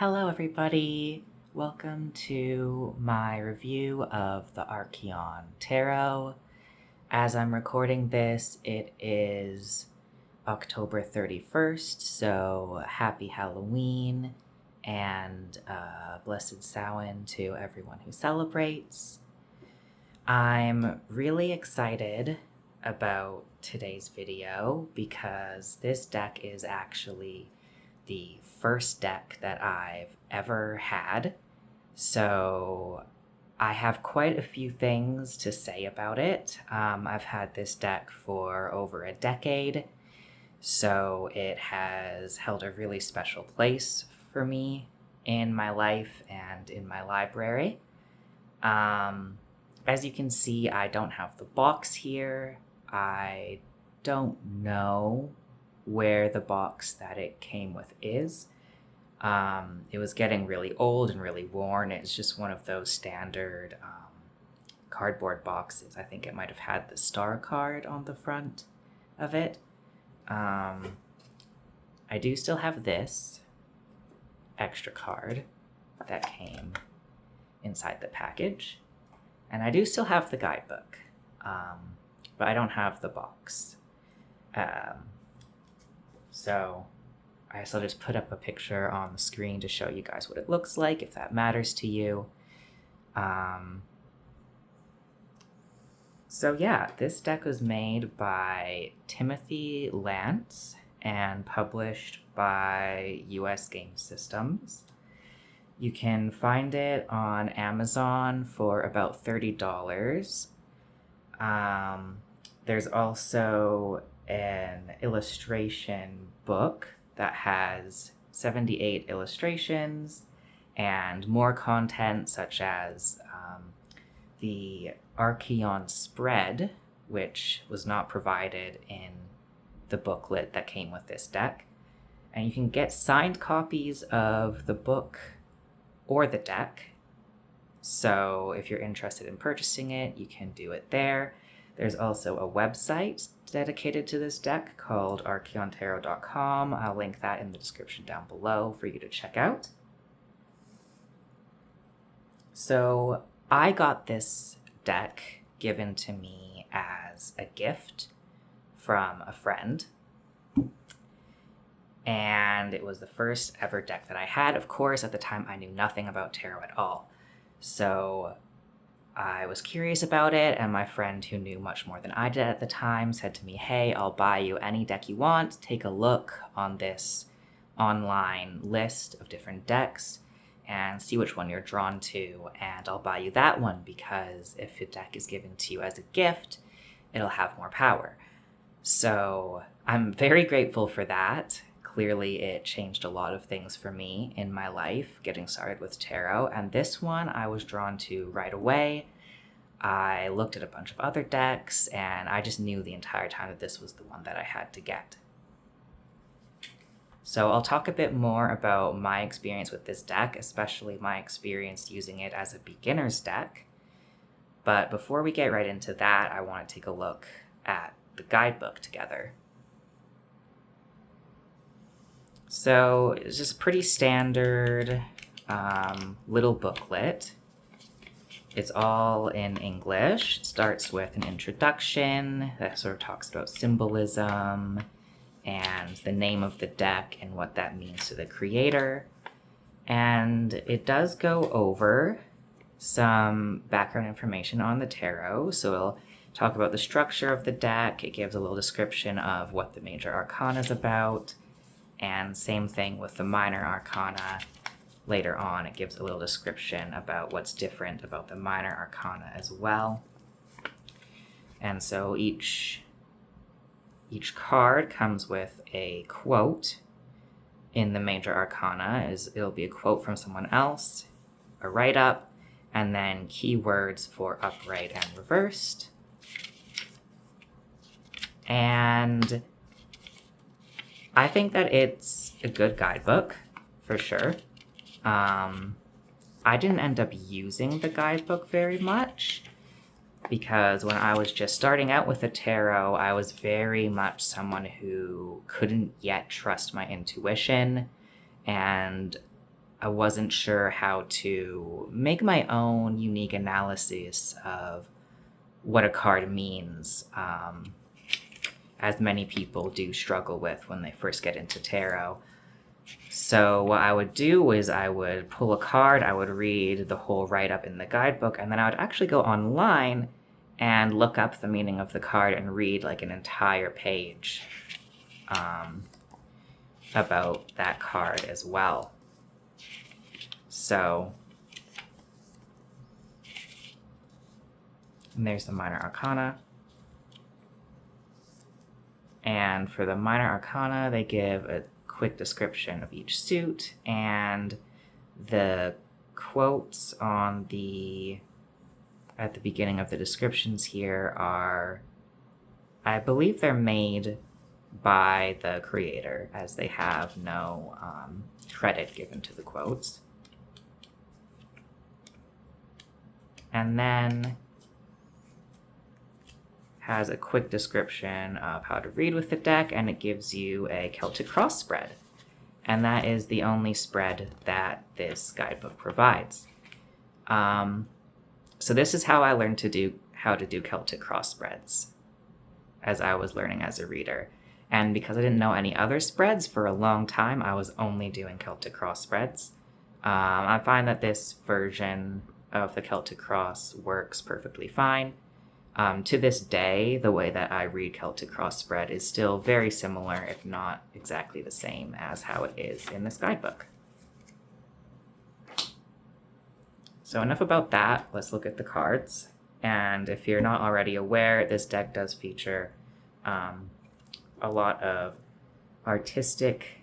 Hello, everybody. Welcome to my review of the Archeon Tarot. As I'm recording this, it is October 31st, so happy Halloween and blessed Samhain to everyone who celebrates. I'm really excited about today's video because this deck is actually the first deck that I've ever had, so I have quite a few things to say about it. I've had this deck for over a decade, so it has held a really special place for me in my life and in my library. As you can see, I don't have the box here. I don't know where the box that it came with is. It was getting really old and really worn. It's just one of those standard cardboard boxes. I think it might have had the star card on the front of it. I do still have this extra card that came inside the package. And I do still have the guidebook, but I don't have the box. So I guess I'll just put up a picture on the screen to show you guys what it looks like, if that matters to you. So yeah, this deck was made by Timothy Lance and published by US Game Systems. You can find it on Amazon for about $30. There's also an illustration book that has 78 illustrations and more content, such as the Archeon spread, which was not provided in the booklet that came with this deck. And you can get signed copies of the book or the deck. So if you're interested in purchasing it, you can do it there. There's also a website dedicated to this deck called archeontarot.com. I'll link that in the description down below for you to check out. So I got this deck given to me as a gift from a friend. And it was the first ever deck that I had. Of course, at the time, I knew nothing about tarot at all. So I was curious about it, and my friend, who knew much more than I did at the time, said to me, "Hey, I'll buy you any deck you want. Take a look on this online list of different decks and see which one you're drawn to, and I'll buy you that one, because if a deck is given to you as a gift, it'll have more power." So I'm very grateful for that. Clearly, it changed a lot of things for me in my life, getting started with tarot, and this one I was drawn to right away. I looked at a bunch of other decks, and I just knew the entire time that this was the one that I had to get. So I'll talk a bit more about my experience with this deck, especially my experience using it as a beginner's deck. But before we get right into that, I want to take a look at the guidebook together. So it's just a pretty standard little booklet. It's all in English. It starts with an introduction that sort of talks about symbolism and the name of the deck and what that means to the creator. And it does go over some background information on the tarot. So it'll talk about the structure of the deck. It gives a little description of what the major arcana is about. And same thing with the minor arcana. Later on, it gives a little description about what's different about the minor arcana as well. And so each card comes with a quote. In the major arcana, it'll be a quote from someone else, a write-up, and then keywords for upright and reversed. And I think that it's a good guidebook, for sure. I didn't end up using the guidebook very much, because when I was just starting out with the tarot, I was very much someone who couldn't yet trust my intuition, and I wasn't sure how to make my own unique analysis of what a card means, as many people do struggle with when they first get into tarot. So what I would do is I would pull a card, I would read the whole write-up in the guidebook, and then I would actually go online and look up the meaning of the card and read like an entire page about that card as well. So, and there's the Minor Arcana. And for the Minor Arcana, they give a quick description of each suit, and the quotes on at the beginning of the descriptions here are, I believe they're made by the creator, as they have no credit given to the quotes. And then has a quick description of how to read with the deck, and it gives you a Celtic cross spread. And that is the only spread that this guidebook provides. So this is how I learned how to do Celtic cross spreads, as I was learning as a reader. And because I didn't know any other spreads for a long time, I was only doing Celtic cross spreads. I find that this version of the Celtic cross works perfectly fine. To this day, the way that I read Celtic cross spread is still very similar, if not exactly the same as how it is in this guidebook. So enough about that, let's look at the cards. And if you're not already aware, this deck does feature a lot of artistic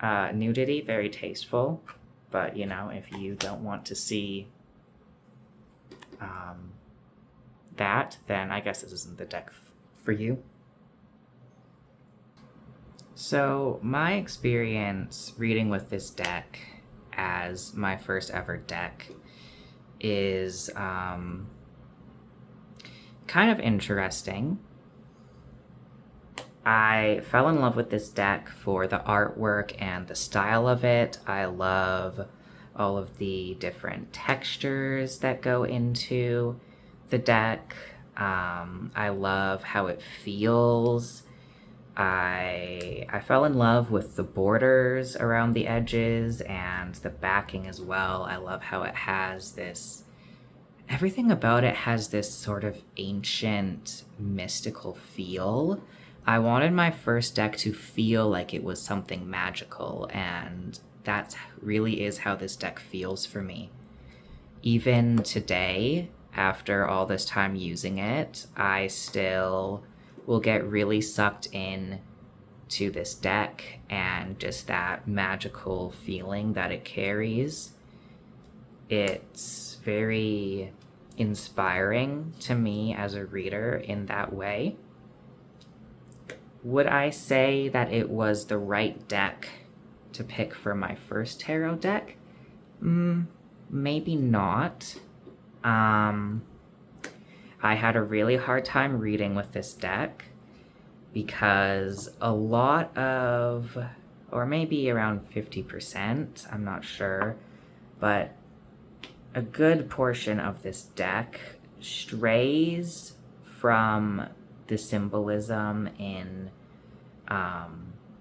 nudity, very tasteful. But, you know, if you don't want to see that, then I guess this isn't the deck for you. So my experience reading with this deck as my first ever deck is kind of interesting. I fell in love with this deck for the artwork and the style of it. I love all of the different textures that go into the deck. I love how it feels. I fell in love with the borders around the edges and the backing as well. I love how it has this, everything about it has this sort of ancient, mystical feel. I wanted my first deck to feel like it was something magical, and that really is how this deck feels for me. Even today, after all this time using it, I still will get really sucked in to this deck and just that magical feeling that it carries. It's very inspiring to me as a reader in that way. Would I say that it was the right deck to pick for my first tarot deck? Maybe not. I had a really hard time reading with this deck because a lot of, or maybe around 50%, I'm not sure, but a good portion of this deck strays from the symbolism in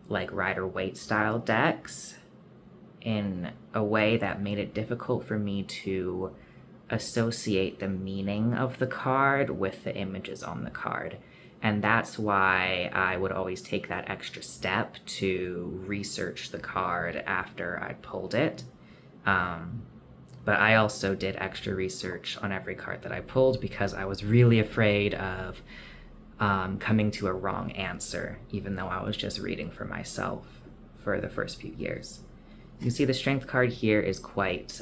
like Rider-Waite style decks in a way that made it difficult for me to associate the meaning of the card with the images on the card. And that's why I would always take that extra step to research the card after I'd pulled it. But I also did extra research on every card that I pulled because I was really afraid of coming to a wrong answer, even though I was just reading for myself for the first few years. You can see the strength card here is quite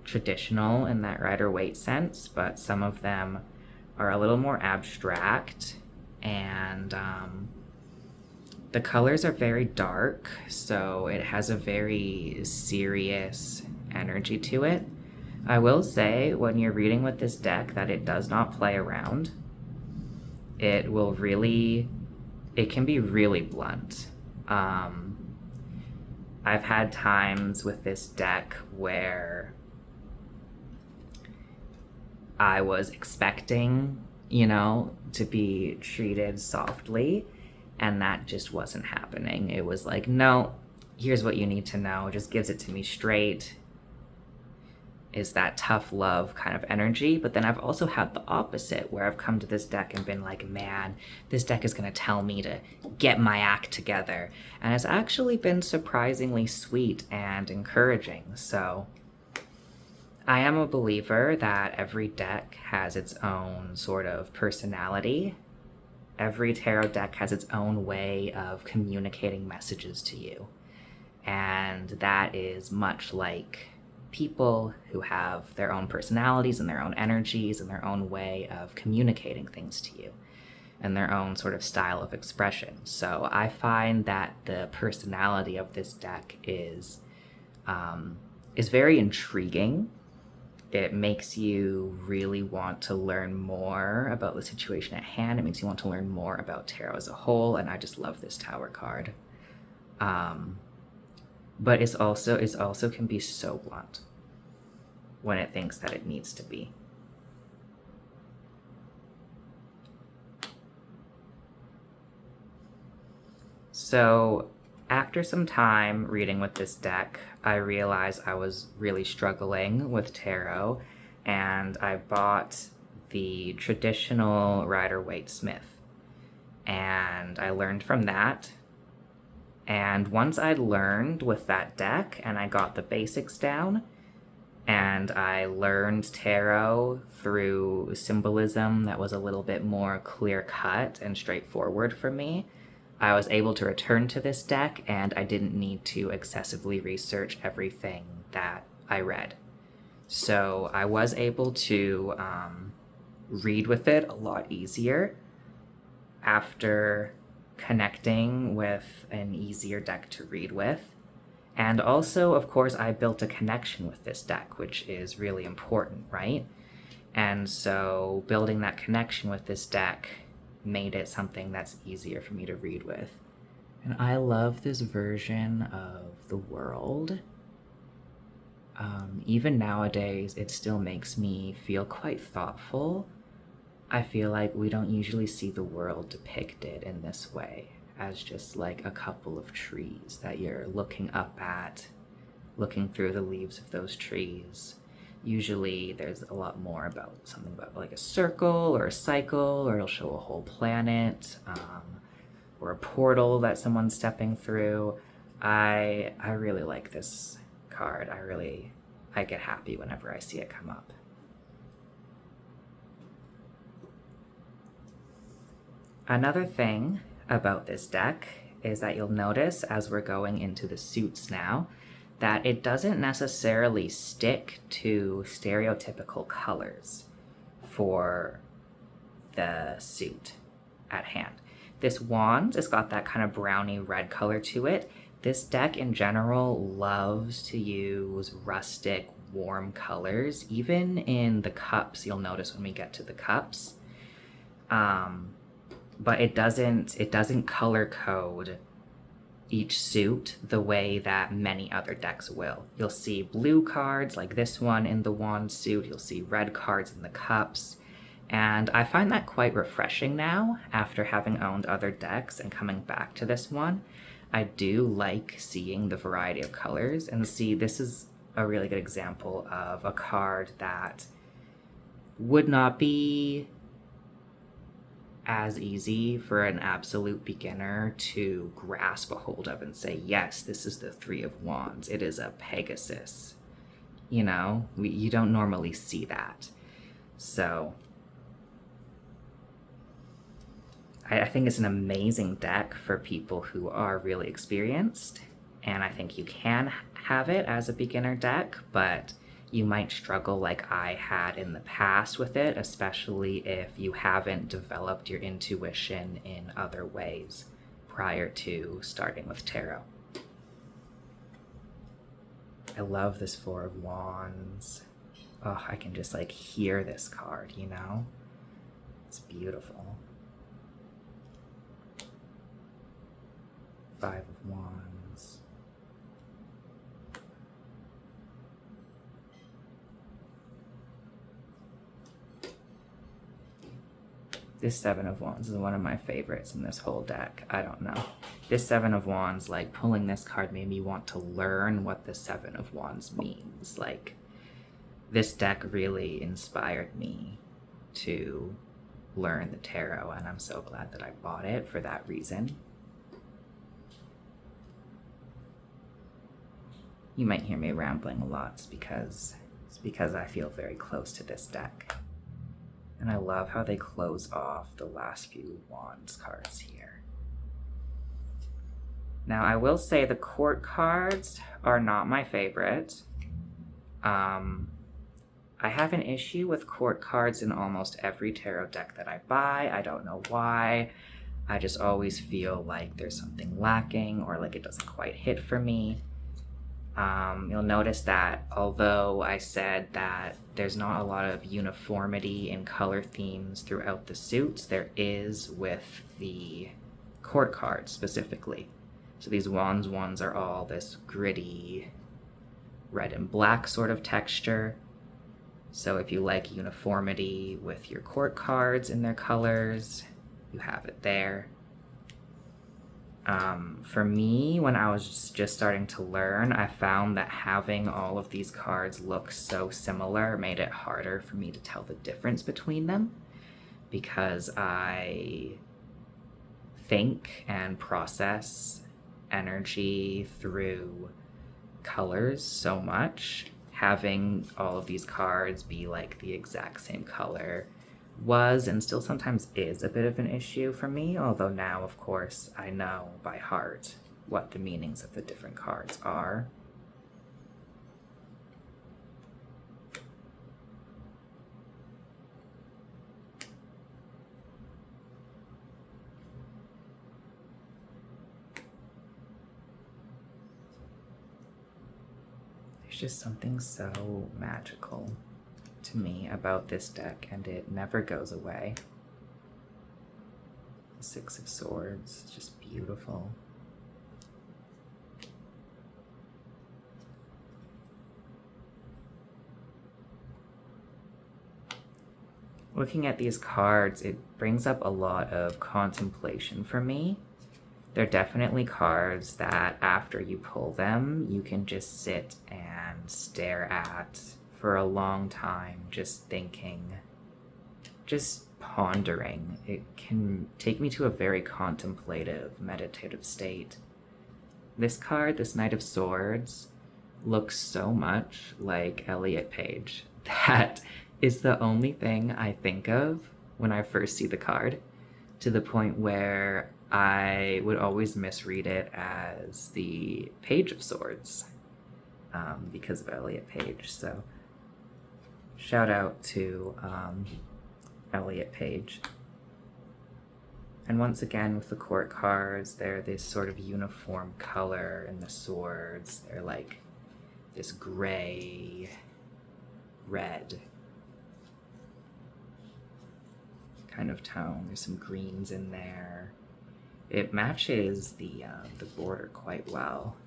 traditional in that Rider-Waite sense, but some of them are a little more abstract, and the colors are very dark, so it has a very serious energy to it. I will say, when you're reading with this deck, that it does not play around. It can be really blunt. I've had times with this deck where I was expecting, to be treated softly, and that just wasn't happening. It was like, no, here's what you need to know. Just gives it to me straight. Is that tough love kind of energy. But then I've also had the opposite, where I've come to this deck and been like, man, this deck is going to tell me to get my act together. And it's actually been surprisingly sweet and encouraging. So I am a believer that every deck has its own sort of personality. Every tarot deck has its own way of communicating messages to you. And that is much like people who have their own personalities and their own energies and their own way of communicating things to you and their own sort of style of expression. So I find that the personality of this deck is very intriguing. It makes you really want to learn more about the situation at hand. It makes you want to learn more about tarot as a whole, and I just love this Tower card. But it also can be so blunt when it thinks that it needs to be. So after some time reading with this deck, I realized I was really struggling with tarot, and I bought the traditional Rider-Waite-Smith, and I learned from that. And once I learned with that deck and I got the basics down and I learned tarot through symbolism that was a little bit more clear-cut and straightforward for me, I was able to return to this deck and I didn't need to excessively research everything that I read. So I was able to read with it a lot easier after connecting with an easier deck to read with. And also, of course, I built a connection with this deck, which is really important, right? And so building that connection with this deck made it something that's easier for me to read with. And I love this version of the world. Even nowadays, it still makes me feel quite thoughtful. I feel like we don't usually see the world depicted in this way, as just like a couple of trees that you're looking up at, looking through the leaves of those trees. Usually there's a lot more about something about like a circle or a cycle, or it'll show a whole planet, or a portal that someone's stepping through. I really like this card. I get happy whenever I see it come up. Another thing about this deck is that you'll notice as we're going into the suits now that it doesn't necessarily stick to stereotypical colors for the suit at hand. This wand has got that kind of browny red color to it. This deck in general loves to use rustic, warm colors. Even in the cups, you'll notice when we get to the cups. But it doesn't color code each suit the way that many other decks will. You'll see blue cards like this one in the wand suit. You'll see red cards in the cups. And I find that quite refreshing now after having owned other decks and coming back to this one. I do like seeing the variety of colors, and see, this is a really good example of a card that would not be as easy for an absolute beginner to grasp a hold of and say, yes, this is the Three of Wands. It is a Pegasus. You don't normally see that. So I think it's an amazing deck for people who are really experienced, and I think you can have it as a beginner deck, but you might struggle like I had in the past with it, especially if you haven't developed your intuition in other ways prior to starting with tarot. I love this Four of Wands. Oh, I can just hear this card, It's beautiful. Five of Wands. This Seven of Wands is one of my favorites in this whole deck. I don't know. This Seven of Wands, like, pulling this card made me want to learn what the Seven of Wands means. Like, this deck really inspired me to learn the tarot, and I'm so glad that I bought it for that reason. You might hear me rambling a lot. It's because I feel very close to this deck. And I love how they close off the last few Wands cards here. Now, I will say the Court cards are not my favorite. I have an issue with Court cards in almost every tarot deck that I buy. I don't know why. I just always feel like there's something lacking or like it doesn't quite hit for me. You'll notice that although I said that there's not a lot of uniformity in color themes throughout the suits, there is with the Court cards specifically. So these Wands ones are all this gritty red and black sort of texture. So if you like uniformity with your Court cards in their colors, you have it there. For me, when I was just starting to learn, I found that having all of these cards look so similar made it harder for me to tell the difference between them, because I think and process energy through colors so much. Having all of these cards be like the exact same color was and still sometimes is a bit of an issue for me, although now, of course, I know by heart what the meanings of the different cards are. There's just something so magical to me about this deck, and it never goes away. The Six of Swords, it's just beautiful. Looking at these cards, it brings up a lot of contemplation for me. They're definitely cards that after you pull them, you can just sit and stare at for a long time, just thinking, just pondering. It can take me to a very contemplative, meditative state. This card, this Knight of Swords, looks so much like Elliot Page. That is the only thing I think of when I first see the card, to the point where I would always misread it as the Page of Swords because of Elliot Page. So shout out to Elliot Page. And once again, with the Court cards, they're this sort of uniform color, and the swords, they're like this gray, red kind of tone. There's some greens in there. It matches the border quite well.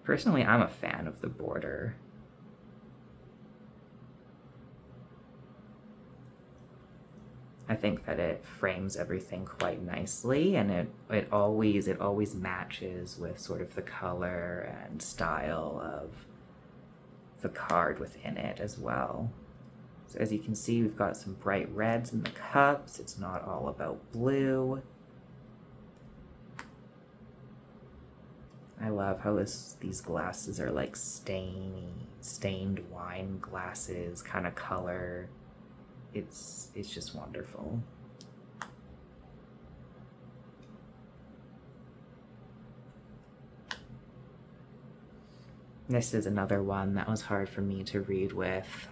Personally, I'm a fan of the border. I think that it frames everything quite nicely, and it always matches with sort of the color and style of the card within it as well. So as you can see, we've got some bright reds in the cups. It's not all about blue. I love how these glasses are like stained wine glasses kind of color. It's just wonderful. This is another one that was hard for me to read with,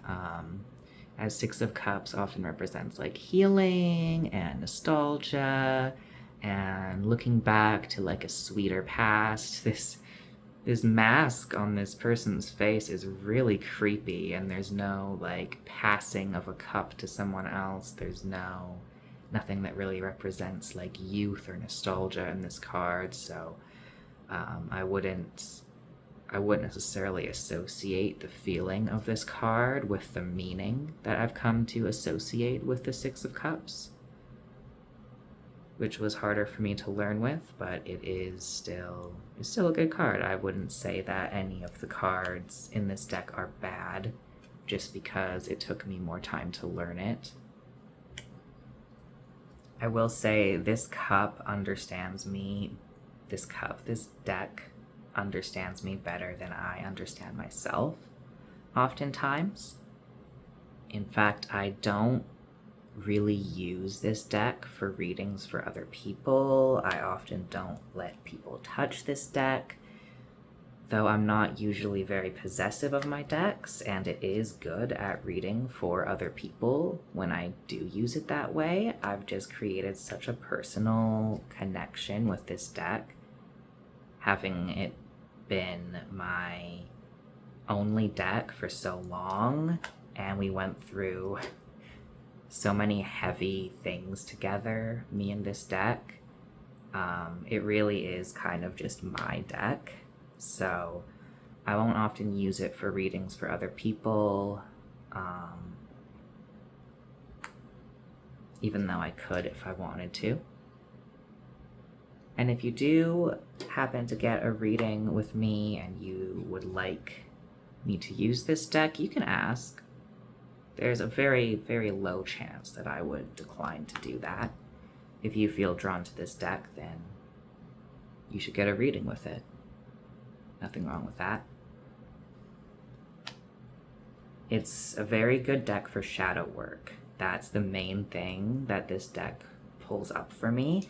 as Six of Cups often represents like healing and nostalgia and looking back to like a sweeter past. This mask on this person's face is really creepy, and there's no like passing of a cup to someone else. There's nothing that really represents like youth or nostalgia in this card, so I wouldn't I wouldn't necessarily associate the feeling of this card with the meaning that I've come to associate with the Six of Cups, which was harder for me to learn with, but it's still a good card. I wouldn't say that any of the cards in this deck are bad just because it took me more time to learn it. I will say this deck understands me better than I understand myself oftentimes. In fact, I don't really use this deck for readings for other people. I often don't let people touch this deck, though I'm not usually very possessive of my decks, and it is good at reading for other people when I do use it that way. I've just created such a personal connection with this deck, having it been my only deck for so long, and we went through so many heavy things together, me and this deck. It really is kind of just my deck, so I won't often use it for readings for other people, even though I could if I wanted to. And if you do happen to get a reading with me and you would like me to use this deck, you can ask. There's a very, very low chance that I would decline to do that. If you feel drawn to this deck, then you should get a reading with it. Nothing wrong with that. It's a very good deck for shadow work. That's the main thing that this deck pulls up for me,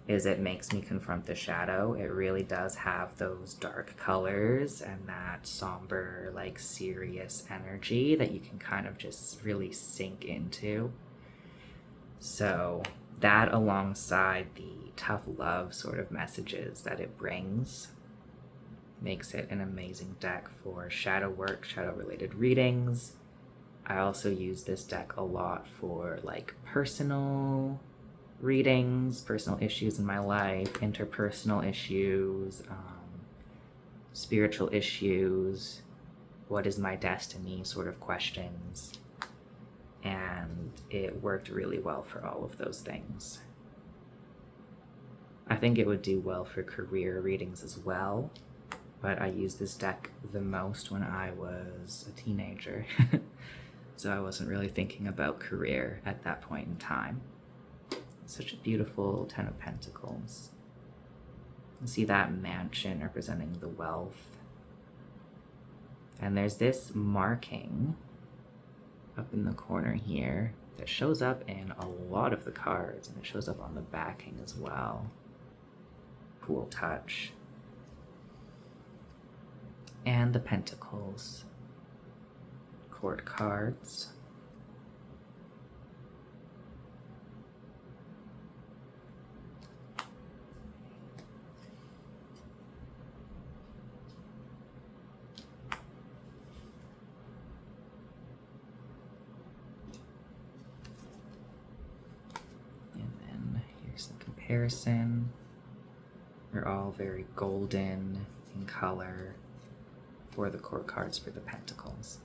is it makes me confront the shadow. It really does have those dark colors and that somber, like, serious energy that you can kind of just really sink into. So that, alongside the tough love sort of messages that it brings, makes it an amazing deck for shadow work, shadow-related readings. I also use this deck a lot for, like, personal readings, personal issues in my life, interpersonal issues, spiritual issues, what is my destiny sort of questions. And it worked really well for all of those things. I think it would do well for career readings as well, but I used this deck the most when I was a teenager. So I wasn't really thinking about career at that point in time. Such a beautiful Ten of Pentacles. You see that mansion representing the wealth. And there's this marking up in the corner here that shows up in a lot of the cards, and it shows up on the backing as well. Cool touch. And the Pentacles. Court cards. Comparison. They're all very golden in color for the court cards for the Pentacles.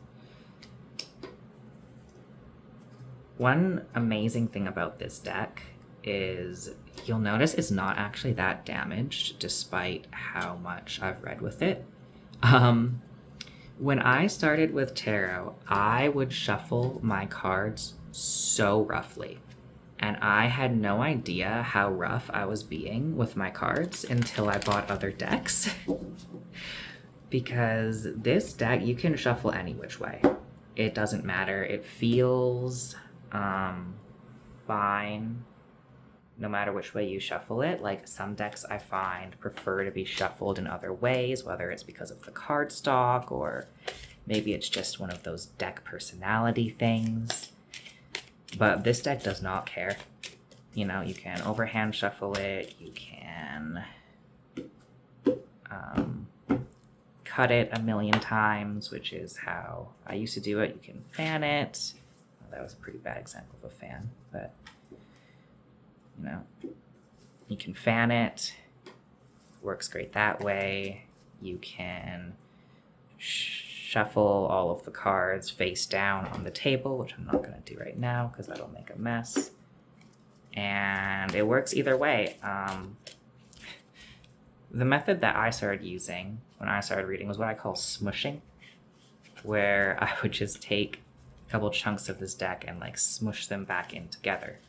One amazing thing about this deck is you'll notice it's not actually that damaged despite how much I've read with it. When I started with tarot, I would shuffle my cards so roughly. And I had no idea how rough I was being with my cards until I bought other decks. Because this deck, you can shuffle any which way. It doesn't matter. It feels fine no matter which way you shuffle it. Like, some decks I find prefer to be shuffled in other ways, whether it's because of the cardstock or maybe it's just one of those deck personality things. But this deck does not care. You know, you can overhand shuffle it, you can cut it a million times, which is how I used to do it. You can fan it. Well, that was a pretty bad example of a fan, but, you know, you can fan it. Works great that way. You can shuffle all of the cards face down on the table, which I'm not going to do right now because that'll make a mess. And it works either way. The method that I started using when I started reading was what I call smushing, where I would just take a couple chunks of this deck and like smush them back in together.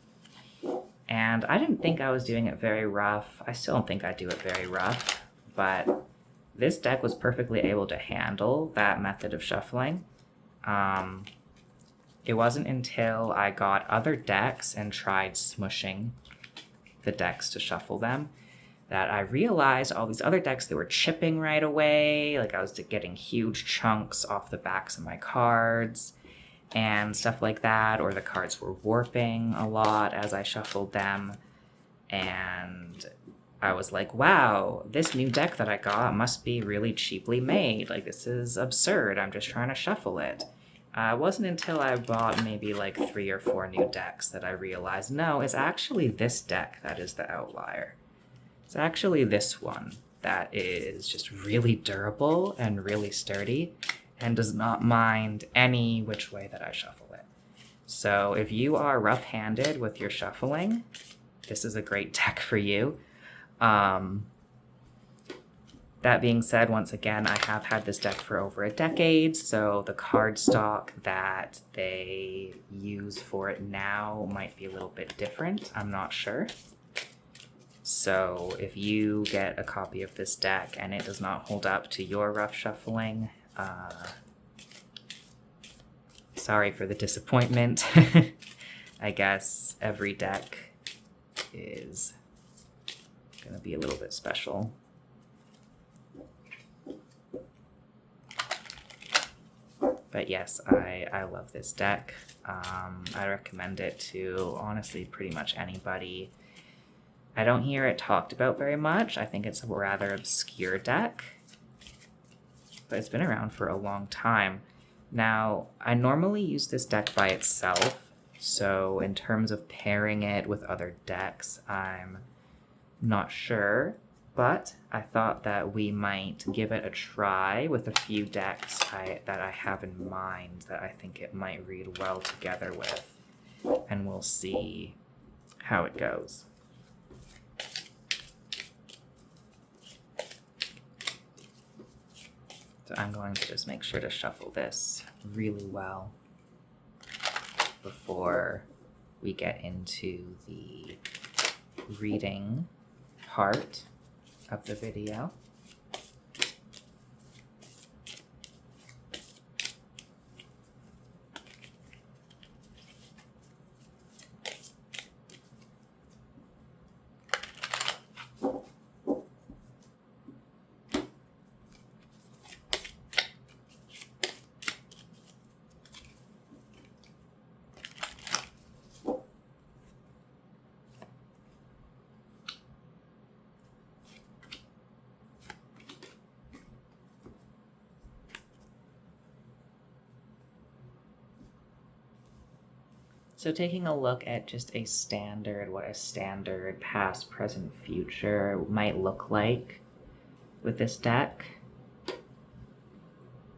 And I didn't think I was doing it very rough. I still don't think I do it very rough, but this deck was perfectly able to handle that method of shuffling. It wasn't until I got other decks and tried smushing the decks to shuffle them that I realized all these other decks that were chipping right away. Like I was getting huge chunks off the backs of my cards and stuff like that, or the cards were warping a lot as I shuffled them. And I was like, wow, this new deck that I got must be really cheaply made. Like, this is absurd. I'm just trying to shuffle it. It wasn't until I bought maybe like 3 or 4 new decks that I realized, no, it's actually this deck that is the outlier. It's actually this one that is just really durable and really sturdy and does not mind any which way that I shuffle it. So if you are rough-handed with your shuffling, this is a great deck for you. That being said, once again, I have had this deck for over a decade, so the card stock that they use for it now might be a little bit different. I'm not sure. So if you get a copy of this deck and it does not hold up to your rough shuffling, sorry for the disappointment. I guess every deck is going to be a little bit special. But yes, I love this deck. I recommend it to, honestly, pretty much anybody. I don't hear it talked about very much. I think it's a rather obscure deck, but it's been around for a long time. Now, I normally use this deck by itself, so in terms of pairing it with other decks, I'm not sure. But I thought that we might give it a try with a few decks that I have in mind that I think it might read well together with. And we'll see how it goes. So I'm going to just make sure to shuffle this really well before we get into the reading part of the video. So taking a look at just what a standard past, present, future might look like with this deck.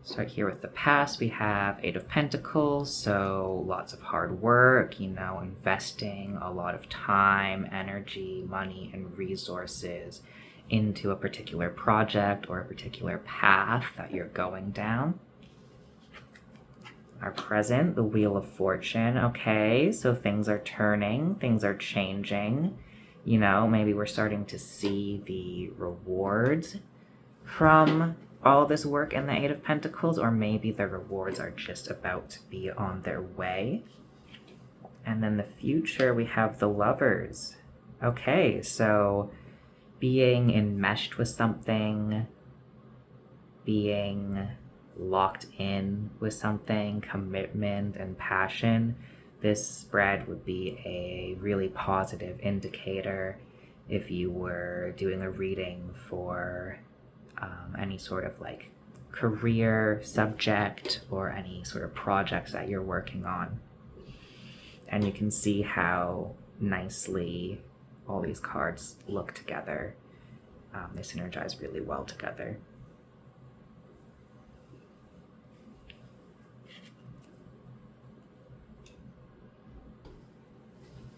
Start here with the past. We have 8 of Pentacles, so lots of hard work, investing a lot of time, energy, money, and resources into a particular project or a particular path that you're going down. Our present, the Wheel of Fortune. Okay, so things are turning, things are changing. Maybe we're starting to see the rewards from all this work in the 8 of Pentacles, or maybe the rewards are just about to be on their way. And then the future, we have the Lovers. Okay, so being enmeshed with something, being locked in with something, commitment and passion, this spread would be a really positive indicator if you were doing a reading for any sort of like career subject or any sort of projects that you're working on. And you can see how nicely all these cards look together. They synergize really well together.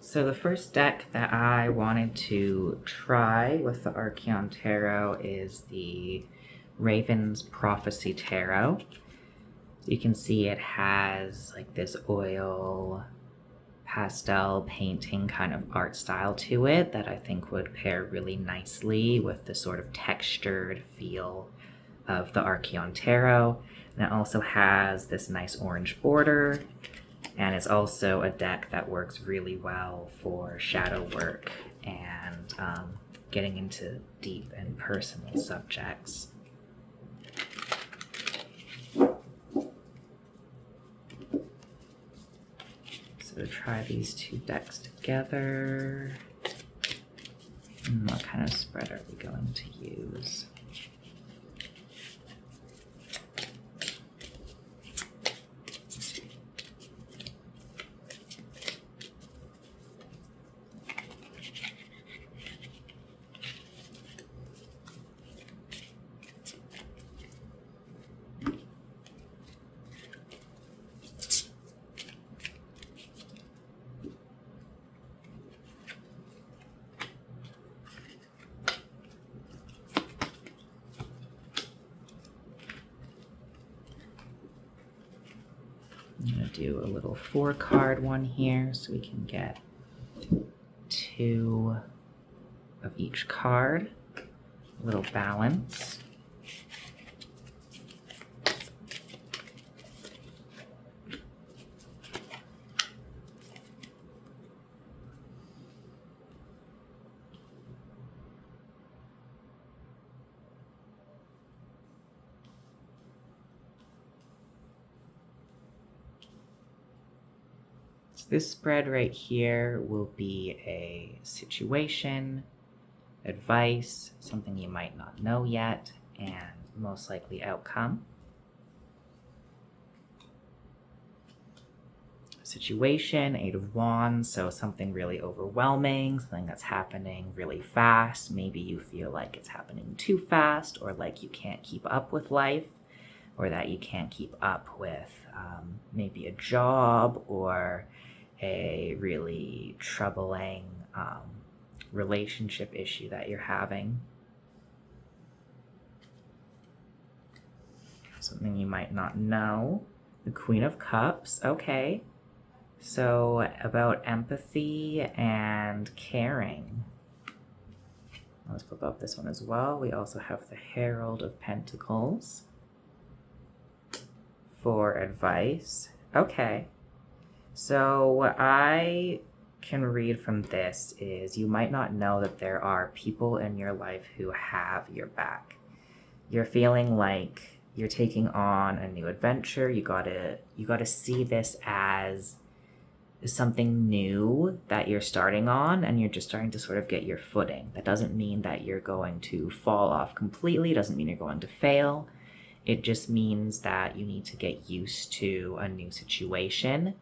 So the first deck that I wanted to try with the Archeon Tarot is the Raven's Prophecy Tarot. So you can see it has like this oil pastel painting kind of art style to it that I think would pair really nicely with the sort of textured feel of the Archeon Tarot. And it also has this nice orange border, and it's also a deck that works really well for shadow work and getting into deep and personal subjects. So try these two decks together. What kind of spread are we going to use? I'm going to do a little 4-card one here so we can get 2 of each card. A little balance. This spread right here will be a situation, advice, something you might not know yet, and most likely outcome. Situation, 8 of Wands, so something really overwhelming, something that's happening really fast. Maybe you feel like it's happening too fast, or like you can't keep up with life, or that you can't keep up with maybe a job or a really troubling relationship issue that you're having. Something you might not know. The Queen of Cups, okay. So about empathy and caring. Let's flip up this one as well. We also have the Herald of Pentacles for advice. Okay. So what I can read from this is you might not know that there are people in your life who have your back. You're feeling like you're taking on a new adventure. You gotta see this as something new that you're starting on, and you're just starting to sort of get your footing. That doesn't mean that you're going to fall off completely. Doesn't mean you're going to fail. It just means that you need to get used to a new situation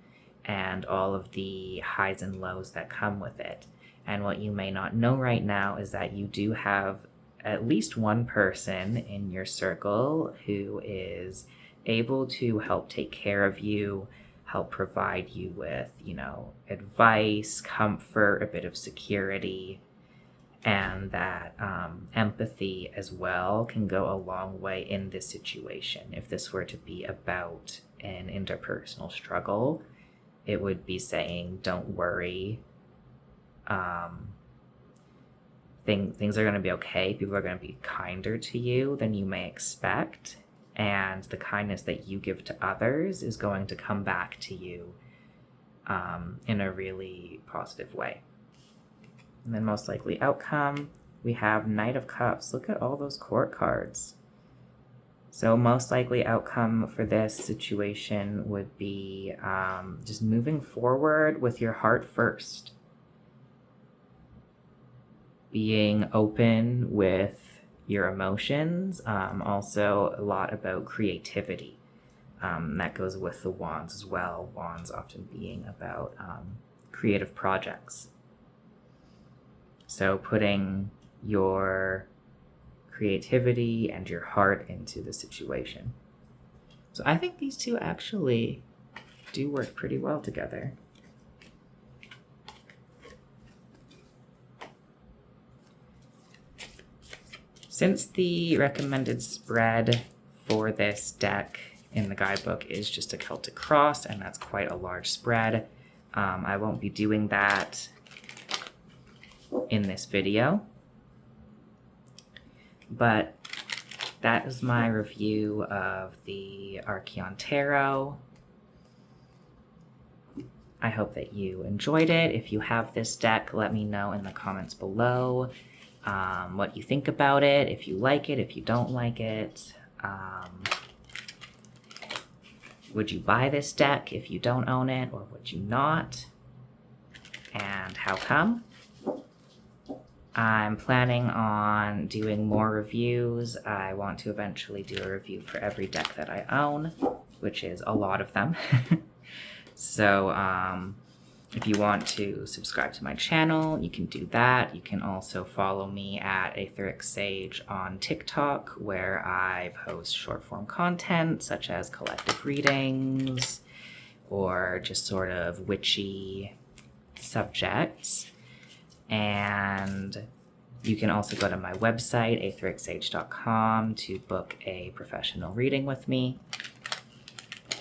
and all of the highs and lows that come with it. And what you may not know right now is that you do have at least one person in your circle who is able to help take care of you, help provide you with, advice, comfort, a bit of security, and that empathy as well can go a long way in this situation. If this were to be about an interpersonal struggle, it would be saying, don't worry. Things are going to be okay. People are going to be kinder to you than you may expect. And the kindness that you give to others is going to come back to you in a really positive way. And then most likely outcome, we have Knight of Cups. Look at all those court cards. So most likely outcome for this situation would be just moving forward with your heart first. Being open with your emotions. Also a lot about creativity. That goes with the Wands as well. Wands often being about creative projects. So putting your creativity and your heart into the situation. So I think these two actually do work pretty well together. Since the recommended spread for this deck in the guidebook is just a Celtic Cross, and that's quite a large spread, I won't be doing that in this video. But that is my review of the Archeon Tarot. I hope that you enjoyed it. If you have this deck, let me know in the comments below what you think about it, if you like it, if you don't like it. Would you buy this deck if you don't own it, or would you not? And how come? I'm planning on doing more reviews. I want to eventually do a review for every deck that I own, which is a lot of them. So if you want to subscribe to my channel, you can do that. You can also follow me at Aetheric Sage on TikTok, where I post short form content such as collective readings or just sort of witchy subjects. And you can also go to my website, aethericsage.com, to book a professional reading with me.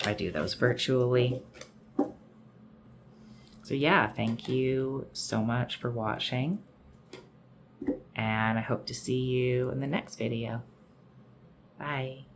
I do those virtually. So yeah, thank you so much for watching, and I hope to see you in the next video. Bye.